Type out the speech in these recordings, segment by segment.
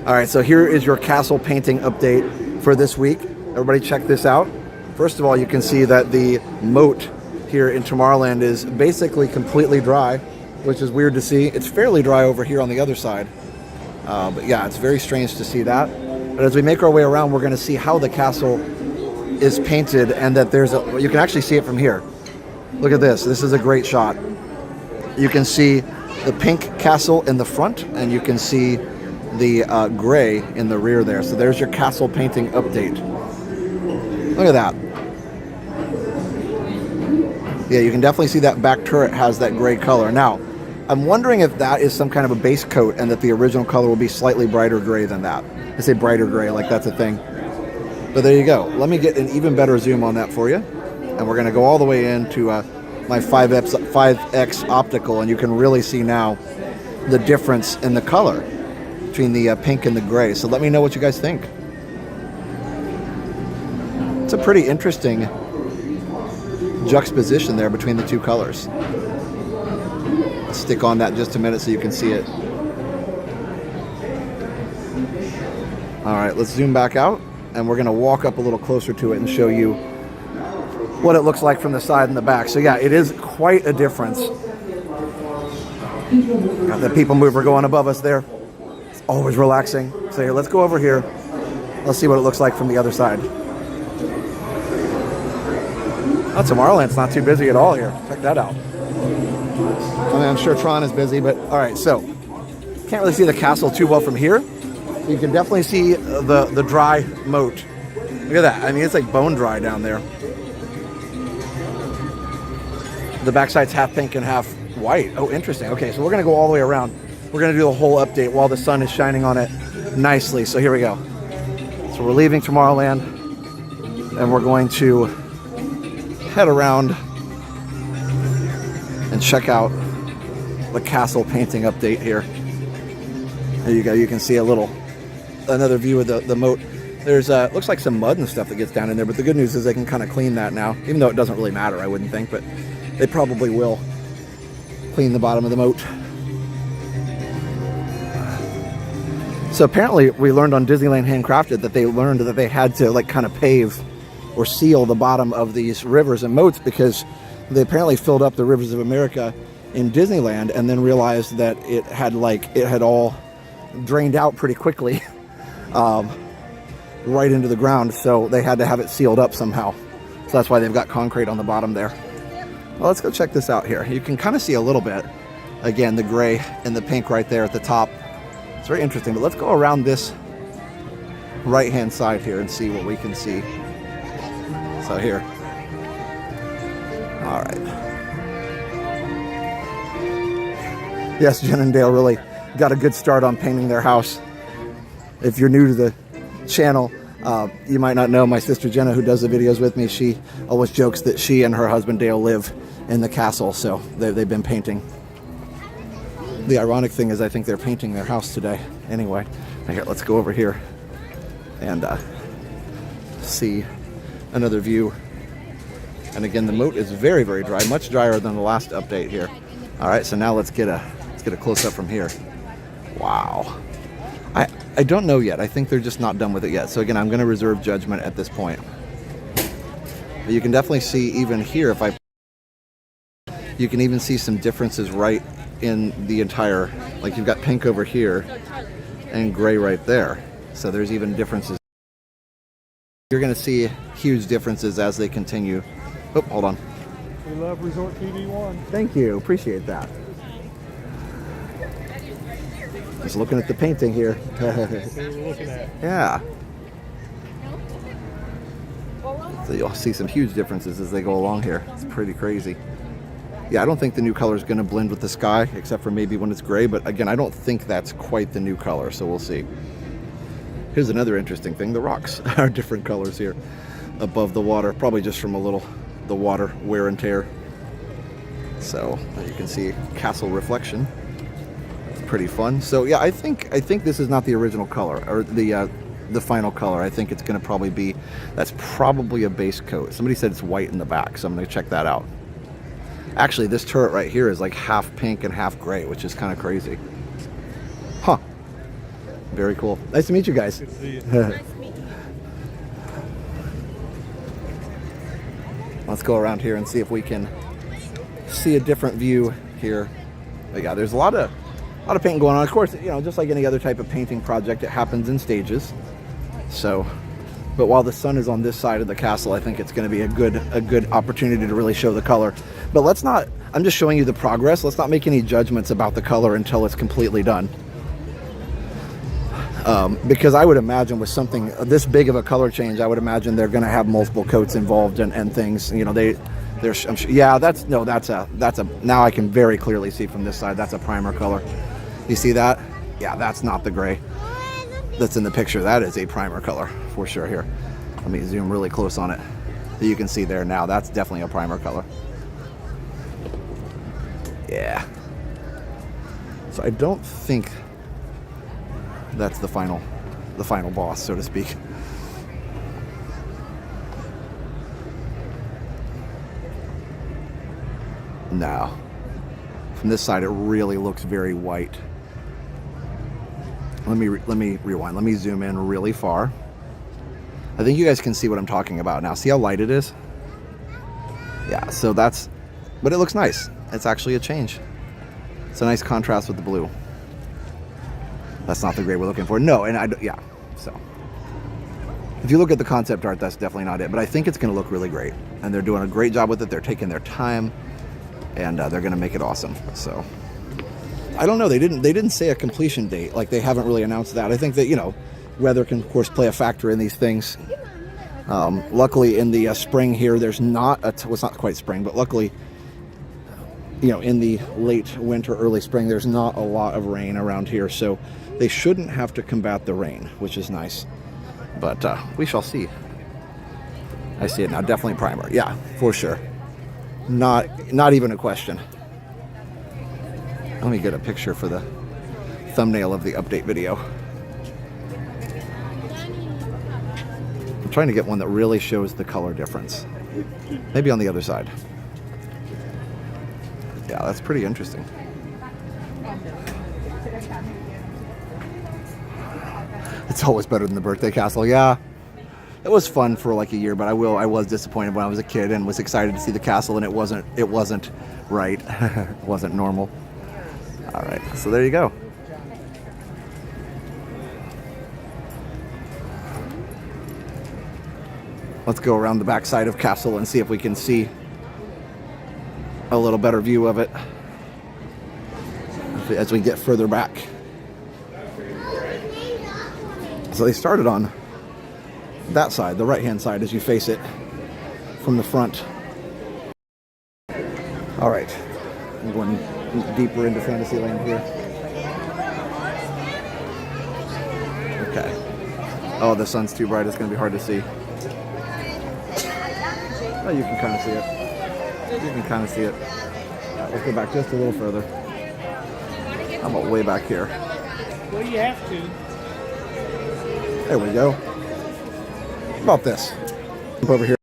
All right, so here is your castle painting update for this week. Everybody check this out. First of all, you can see that the moat here in Tomorrowland is basically completely dry, which is weird to see. It's fairly dry over here on the other side. But yeah, it's very strange to see that. But as we make our way around, we're going to see how the castle is painted, and that you can actually see it from here. Look at this. This is a great shot. You can see the pink castle in the front, and you can see the gray in the rear there. So there's your castle painting update. Look at that. Yeah, you can definitely see that back turret has that gray color. Now, I'm wondering if that is some kind of a base coat and that the original color will be slightly brighter gray than that. I say brighter gray like that's a thing. But there you go. Let me get an even better zoom on that for you. And we're going to go all the way into my 5X optical, and you can really see now the difference in the color between the pink and the gray. So let me know what you guys think. It's a pretty interesting juxtaposition there between the two colors. I'll stick on that just a minute so you can see it. All right, let's zoom back out, and we're going to walk up a little closer to it and show you what it looks like from the side and the back. So yeah, it is quite a difference. Got the people mover going above us there. It's always relaxing. So here, let's go over here. Let's see what it looks like from the other side. Oh, Tomorrowland's not too busy at all here. Check that out. I mean, I'm sure Tron is busy, but all right, so can't really see the castle too well from here. You can definitely see the dry moat. Look at that. I mean, it's like bone dry down there. The backside's half pink and half white. Oh, interesting. Okay, so we're going to go all the way around. We're going to do the whole update while the sun is shining on it nicely. So here we go. So we're leaving Tomorrowland, and we're going to head around and check out the castle painting update here. There you go. You can see another view of the moat. There's looks like some mud and stuff that gets down in there, but the good news is they can kind of clean that now, even though it doesn't really matter, I wouldn't think, but they probably will clean the bottom of the moat. So apparently we learned on Disneyland Handcrafted that they learned that they had to like kind of pave or seal the bottom of these rivers and moats because they apparently filled up the rivers of America in Disneyland and then realized that it had all drained out pretty quickly right into the ground, so they had to have it sealed up somehow. So that's why they've got concrete on the bottom there. Well, let's go check this out here. You can kind of see a little bit, again, the gray and the pink right there at the top. It's very interesting, but let's go around this right-hand side here and see what we can see. So here. All right. Yes, Jen and Dale really got a good start on painting their house. If you're new to the channel, you might not know my sister Jenna, who does the videos with me. She always jokes that she and her husband Dale live in the castle, so they've been painting. The ironic thing is I think they're painting their house today. Anyway, here, let's go over here and see another view. And again, the moat is very, very dry, much drier than the last update here. All right, so now let's get a close-up from here. Wow. I don't know yet. I think they're just not done with it yet. So again, I'm going to reserve judgment at this point. But you can definitely see even here, you can even see some differences right in the entire, like you've got pink over here and gray right there. So there's even differences. You're going to see huge differences as they continue. Oh, hold on. We love Resort TV1. Thank you. Appreciate that. Just looking at the painting here. That's what we're looking at. Yeah. So you'll see some huge differences as they go along here. It's pretty crazy. Yeah, I don't think the new color is going to blend with the sky, except for maybe when it's gray. But again, I don't think that's quite the new color, so we'll see. Here's another interesting thing. The rocks are different colors here above the water, probably just from the water wear and tear. So you can see castle reflection. It's pretty fun. So yeah, I think this is not the original color or the final color. I think it's going to probably be, that's probably a base coat. Somebody said it's white in the back, so I'm going to check that out. Actually, this turret right here is like half pink and half gray, which is kind of crazy. Huh. Very cool. Nice to meet you guys. Good to see you. Let's go around here and see if we can see a different view here. But yeah, there's a lot of painting going on. Of course, you know, just like any other type of painting project, it happens in stages. So, but while the sun is on this side of the castle, I think it's going to be a good opportunity to really show the color. But let's not, I'm just showing you the progress. Let's not make any judgments about the color until it's completely done. Because I would imagine with something this big of a color change, I would imagine they're going to have multiple coats involved and things. You know, I'm sure, yeah, that's a. Now I can very clearly see from this side. That's a primer color. You see that? Yeah, that's not the gray that's in the picture. That is a primer color for sure. Here, let me zoom really close on it. You can see there now. That's definitely a primer color. Yeah. So I don't think that's the final boss, so to speak. No. From this side, it really looks very white. Let me rewind. Let me zoom in really far. I think you guys can see what I'm talking about now. See how light it is? Yeah, so that's, but it looks nice. It's actually a change. It's a nice contrast with the blue. That's not the gray we're looking for. No, and yeah, so. If you look at the concept art, that's definitely not it. But I think it's going to look really great. And they're doing a great job with it. They're taking their time. And they're going to make it awesome. So, I don't know. They didn't say a completion date. Like, they haven't really announced that. I think that, you know, weather can, of course, play a factor in these things. Luckily, in the spring here, there's not, well, it's not quite spring, but luckily, you know, in the late winter, early spring, there's not a lot of rain around here. So, they shouldn't have to combat the rain, which is nice. But we shall see. I see it now. Definitely primer. Yeah, for sure. Not even a question. Let me get a picture for the thumbnail of the update video. I'm trying to get one that really shows the color difference. Maybe on the other side. Yeah, that's pretty interesting. It's always better than the birthday castle. Yeah. It was fun for like a year, but I was disappointed when I was a kid and was excited to see the castle, and it wasn't right. It wasn't normal. All right, so there you go. Let's go around the back side of castle and see if we can see a little better view of it as we get further back. So they started on that side, the right-hand side, as you face it from the front. All right, I'm going deeper into Fantasyland here. Okay. Oh, the sun's too bright. It's going to be hard to see. Oh, you can kind of see it. You can kind of see it. Right, let's go back just a little further. How about way back here? Well, you have to. There we go. About this. Up over here.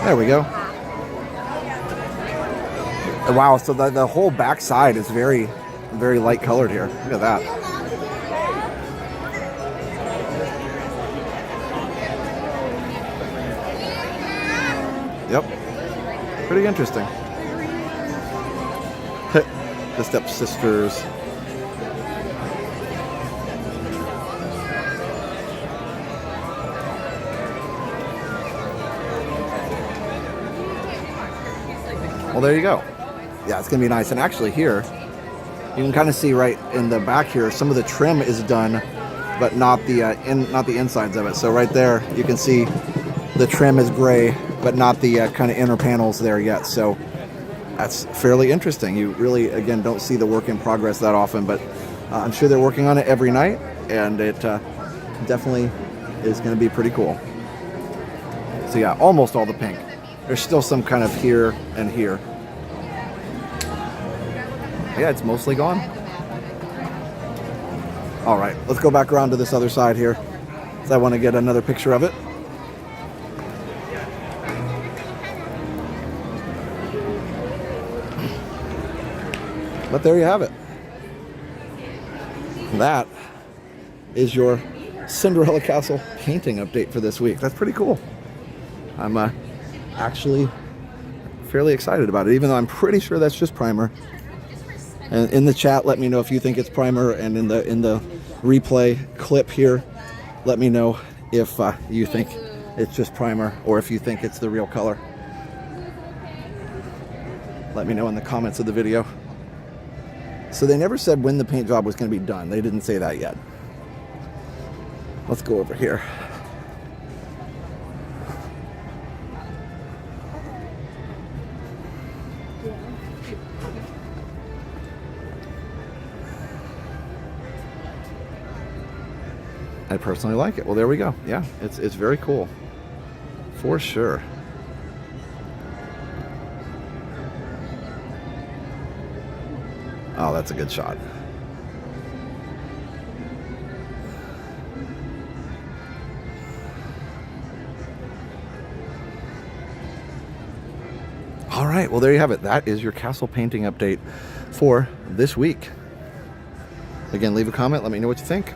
There we go. Wow, so the whole back side is very, very light colored here. Look at that. Yep. Pretty interesting. The stepsisters. Well, there you go. Yeah, it's going to be nice. And actually here, you can kind of see right in the back here, some of the trim is done, but not the insides of it. So right there, you can see the trim is gray, but not the kind of inner panels there yet. So that's fairly interesting. You really, again, don't see the work in progress that often, but I'm sure they're working on it every night, and it definitely is going to be pretty cool. So yeah, almost all the pink. There's still some kind of here and here. Yeah, it's mostly gone. All right, let's go back around to this other side here. So I want to get another picture of it. But there you have it. That is your Cinderella Castle painting update for this week. That's pretty cool. I'm actually fairly excited about it, even though I'm pretty sure that's just primer. And in the chat, let me know if you think it's primer, and in the replay clip here, let me know if you think it's just primer or if you think it's the real color. Let me know in the comments of the video. So they never said when the paint job was going to be done. They didn't say that yet. Let's go over here. I personally like it. Well, there we go. Yeah, it's very cool. For sure. Oh, that's a good shot. All right, well, there you have it. That is your castle painting update for this week. Again, leave a comment. Let me know what you think.